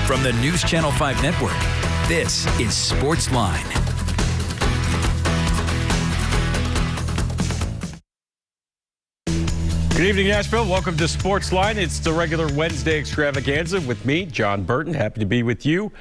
From the News Channel 5 Network, this is SportsLine. Good evening, Nashville. Welcome to SportsLine. It's the regular Wednesday extravaganza with me, Jon Burton. Happy to be with you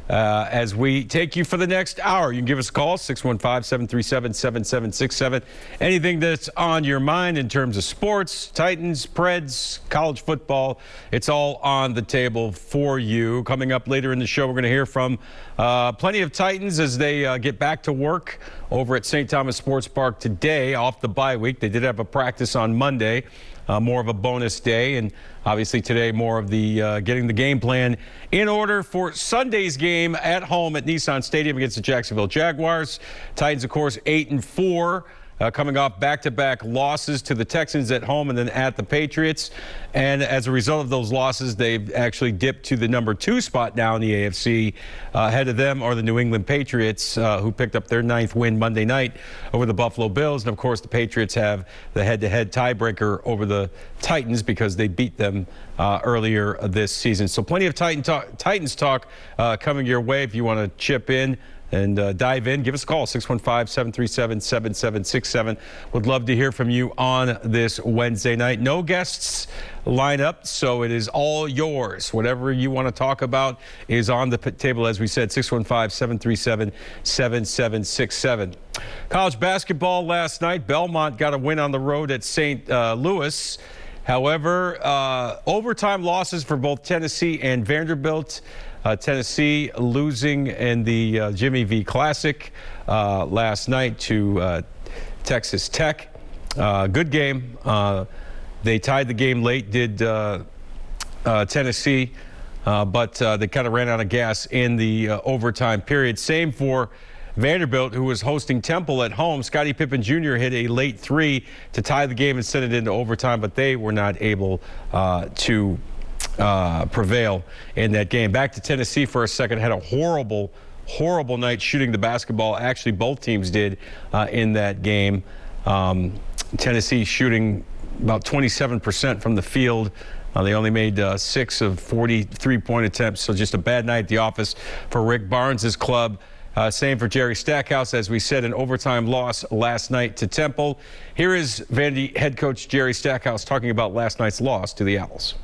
as we take you for the next hour. You can give us a call, 615-737-7767. Anything that's on your mind in terms of sports, Titans, Preds, college football, it's all on the table for you. Coming up later in the show, we're going to hear from plenty of Titans as they get back to work over at St. Thomas Sports Park today off the bye week. They did have a practice on Monday. More of a bonus day, and obviously today more of the getting the game plan in order for Sunday's game at home at Nissan Stadium against the Jacksonville Jaguars. Titans, of course, 8-4. Coming off back-to-back losses to the Texans at home and then at the Patriots. And as a result of those losses, they've actually dipped to the number 2 spot now in the AFC. Ahead of them are the New England Patriots, who picked up their 9th win Monday night over the Buffalo Bills. And, of course, the Patriots have the head-to-head tiebreaker over the Titans because they beat them earlier this season. So plenty of Titans talk coming your way if you want to chip in and dive in. Give us a call, 615-737-7767. Would love to hear from you on this Wednesday night. No guests line up, so it is all yours. Whatever you want to talk about is on the table, as we said, 615-737-7767. College basketball last night. Belmont got a win on the road at St. Louis. However, overtime losses for both Tennessee and Vanderbilt. Tennessee losing in the Jimmy V Classic last night to Texas Tech. Good game. They tied the game late, did Tennessee, but they kind of ran out of gas in the overtime period. Same for Vanderbilt, who was hosting Temple at home. Scottie Pippen Jr. hit a late 3 to tie the game and send it into overtime, but they were not able to prevail in that game. Back to Tennessee for a second. Had a horrible night shooting the basketball. Actually, both teams did in that game. Tennessee shooting about 27% from the field. They only made 6 of 40 three-point attempts, so just a bad night at the office for Rick Barnes' club. Same for Jerry Stackhouse, as we said, an overtime loss last night to Temple. Here is Vandy head coach Jerry Stackhouse talking about last night's loss to the Owls.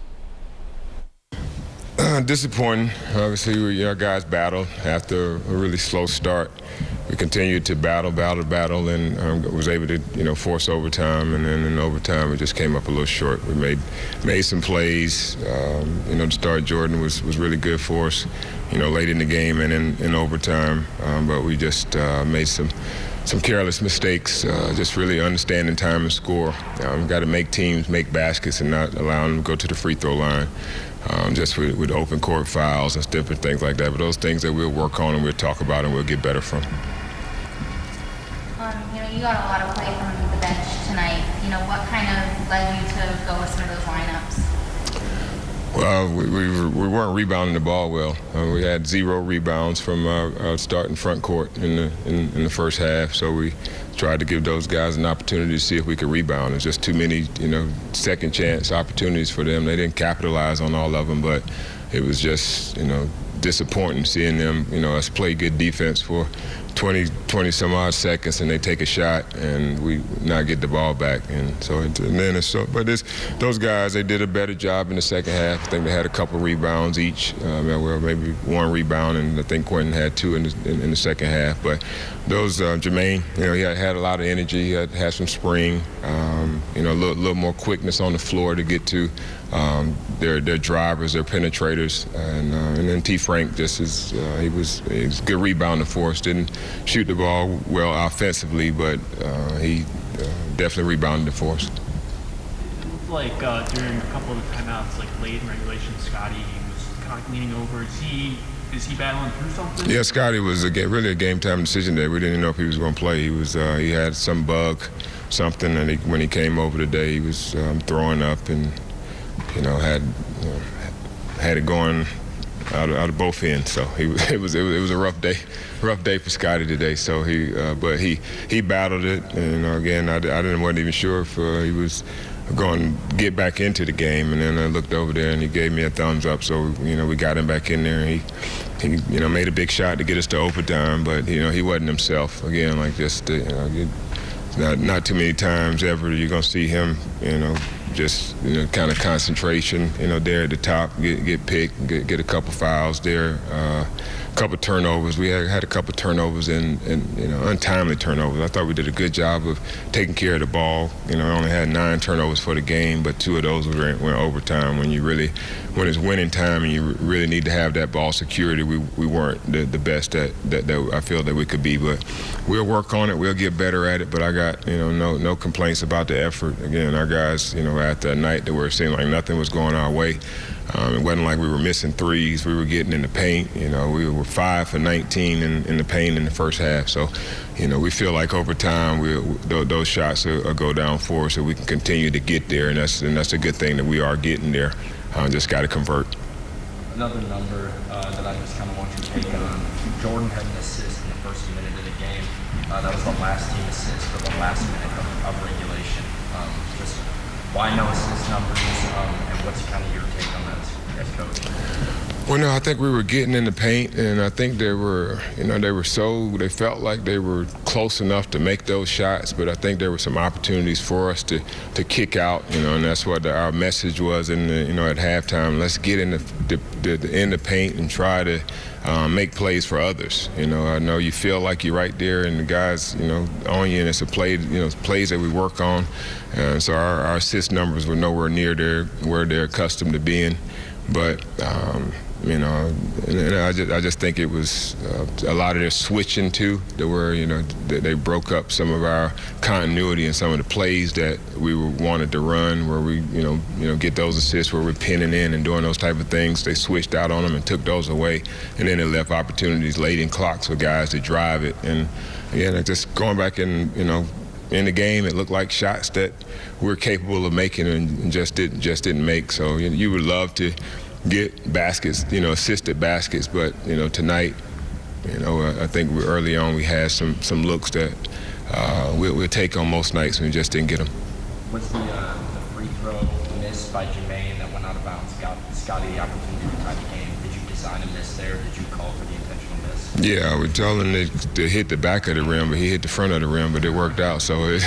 Disappointing. Obviously, our guys battled after a really slow start. We continued to battle, and was able to, force overtime. And then in overtime, we just came up a little short. We made some plays. To start, Jordan was really good for us, late in the game and in overtime. But we just made some careless mistakes, just really understanding time and score. We've got to make teams make baskets and not allow them to go to the free throw line. Just with open court fouls and different things like that. But those things that we'll work on and we'll talk about and we'll get better from. You got a lot of play from the bench tonight. What kind of led you to go with some of those lineups? Well, we weren't rebounding the ball well. We had 0 rebounds from our starting front court in the first half. So we tried to give those guys an opportunity to see if we could rebound. There's just too many, second chance opportunities for them. They didn't capitalize on all of them, but it was just, disappointing seeing them, us play good defense for 20 some odd seconds, and they take a shot and we not get the ball back. And those guys, they did a better job in the second half. I think they had a couple rebounds each. Maybe 1 rebound, and I think Quentin had 2 in the second half. But those, Jermaine, he had a lot of energy. He had some spring, a little more quickness on the floor to get to their drivers, their penetrators, and then T. Frank he was a good rebounder for us. Didn't shoot the ball well offensively, but he definitely rebounded for us. It looked like during a couple of the timeouts, like late in regulation, Scottie was kind of leaning over. Is he battling through something? Yeah, Scottie was really a game time decision day. We didn't know if he was going to play. He had some bug, something, and when he came over today, he was throwing up and had it going out of both ends. So it was a rough day for Scottie today. So he battled it, and again, wasn't even sure if he was going to get back into the game. And then I looked over there and he gave me a thumbs up. So, we got him back in there. He made a big shot to get us to overtime, but, he wasn't himself. Again, like just, not too many times ever you're going to see him, just, kind of concentration, there at the top, get picked, get a couple fouls there, a couple turnovers. We had a couple turnovers and untimely turnovers. I thought we did a good job of taking care of the ball. I only had 9 turnovers for the game, but 2 of those went overtime. When it's winning time and you really need to have that ball security, we weren't the best that I feel that we could be. But we'll work on it. We'll get better at it. But I got no complaints about the effort. Again, our guys, after a night where it seemed like nothing was going our way. It wasn't like we were missing threes. We were getting in the paint. We were 5 for 19 in the paint in the first half. So, we feel like over time those shots will go down for us, so we can continue to get there, and that's a good thing that we are getting there. Just got to convert. Another number that I just kind of want you to take on. Jordan had an assist in the first minute of the game. That was the last team assist for the last minute of regulation. Just why no assist numbers, and what's kind of your take on that as coach? Well, no, I think we were getting in the paint, and I think they felt like they were close enough to make those shots, but I think there were some opportunities for us to kick out, and that's what our message was at halftime. Let's get in the paint and try to make plays for others. I know you feel like you're right there and the guys, on you, and it's a play, plays that we work on. And so our assist numbers were nowhere near where they're accustomed to being. But, and I just think it was a lot of their switching too, where, they broke up some of our continuity and some of the plays that we wanted to run, where we, get those assists where we're pinning in and doing those type of things. They switched out on them and took those away, and then it left opportunities late in clocks for guys to drive it. And again, just going back in the game, it looked like shots that we're capable of making and just didn't make. So you would love to get baskets, assisted baskets, but tonight, I think early on we had some looks that we'll take on most nights, and we just didn't get them. Was the free throw missed by Jermaine that went out of bounds Scotty the opportunity to tie the game? Did you design a miss there? Did you call for the intentional miss? Yeah, we told him to hit the back of the rim, but he hit the front of the rim, but it worked out. So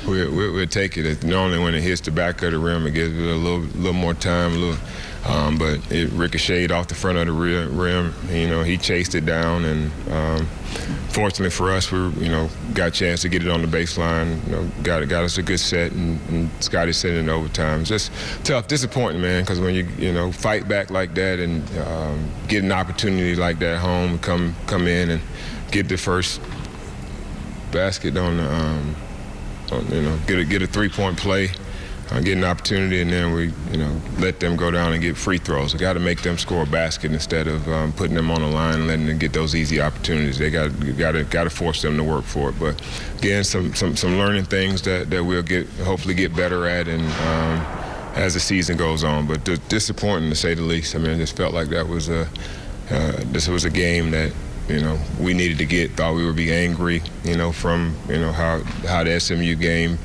we'll take it. Normally when it hits the back of the rim, it gives it a little more time, but it ricocheted off the front of the rim. He chased it down, and fortunately for us, we got a chance to get it on the baseline. Got us a good set, and Scotty sent it in overtime. Just tough, disappointing, man, because when you fight back like that and get an opportunity like that home, come in and get the first basket on the get a 3-point play. Get an opportunity, and then we, let them go down and get free throws. We got to make them score a basket instead of putting them on the line and letting them get those easy opportunities. They got to force them to work for it. But again, some learning things that we'll hopefully get better at, and as the season goes on. But disappointing to say the least. I mean, I just felt like that was this was a game that we needed to get. Thought we would be angry, from how the SMU game.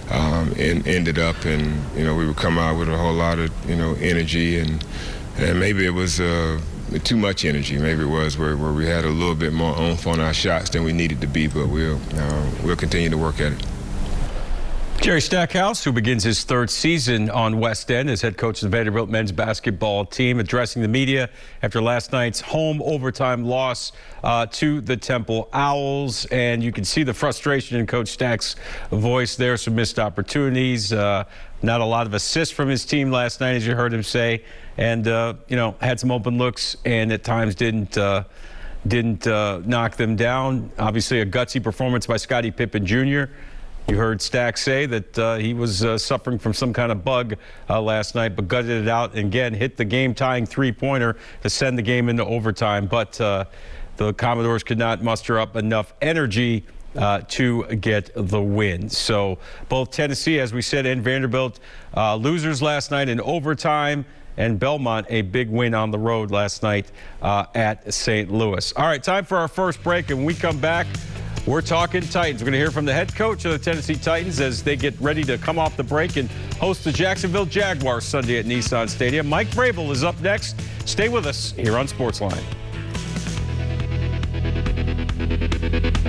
And ended up, and we would come out with a whole lot of energy, and maybe it was too much energy. Maybe it was where we had a little bit more oomph on our shots than we needed to be, but we'll continue to work at it. Jerry Stackhouse, who begins his 3rd season on West End as head coach of the Vanderbilt men's basketball team, addressing the media after last night's home overtime loss to the Temple Owls. And you can see the frustration in Coach Stack's voice there. Some missed opportunities, not a lot of assists from his team last night, as you heard him say, and had some open looks and at times didn't knock them down. Obviously a gutsy performance by Scottie Pippen Jr. You heard Stack say that he was suffering from some kind of bug last night, but gutted it out and again hit the game-tying 3-pointer to send the game into overtime. But the Commodores could not muster up enough energy to get the win. So both Tennessee, as we said, and Vanderbilt losers last night in overtime, and Belmont a big win on the road last night at St. Louis. All right, time for our first break, and when we come back, We're talking Titans. We're going to hear from the head coach of the Tennessee Titans as they get ready to come off the break and host the Jacksonville Jaguars Sunday at Nissan Stadium. Mike Vrabel is up next. Stay with us here on SportsLine.